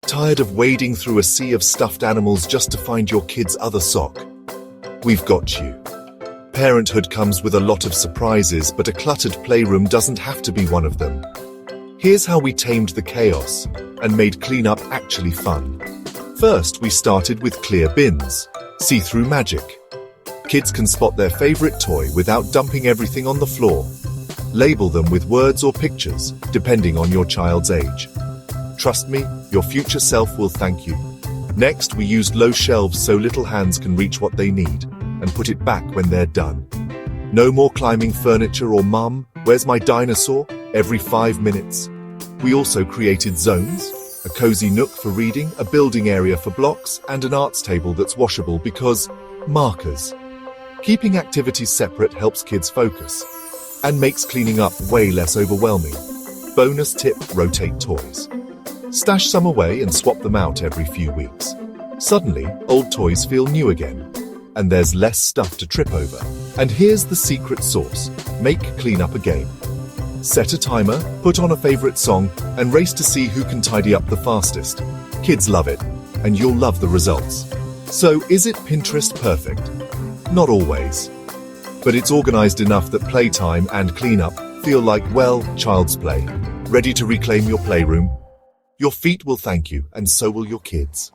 Tired of wading through a sea of stuffed animals just to find your kid's other sock? We've got you. Parenthood comes with a lot of surprises, but a cluttered playroom doesn't have to be one of them. Here's how we tamed the chaos and made cleanup actually fun. First, we started with clear bins. See-through magic. Kids can spot their favorite toy without dumping everything on the floor. Label them with words or pictures, depending on your child's age. Trust me, your future self will thank you. Next, we used low shelves so little hands can reach what they need, and put it back when they're done. No more climbing furniture or "Mum, where's my dinosaur?" every 5 minutes. We also created zones, a cozy nook for reading, a building area for blocks, and an arts table that's washable because markers. Keeping activities separate helps kids focus and makes cleaning up way less overwhelming. Bonus tip: rotate toys. Stash some away and swap them out every few weeks. Suddenly, old toys feel new again, and there's less stuff to trip over. And here's the secret sauce: make cleanup a game. Set a timer, put on a favorite song, and race to see who can tidy up the fastest. Kids love it, and you'll love the results. So, is it Pinterest perfect? Not always. But it's organized enough that playtime and cleanup feel like, well, child's play. Ready to reclaim your playroom? Your feet will thank you, and so will your kids.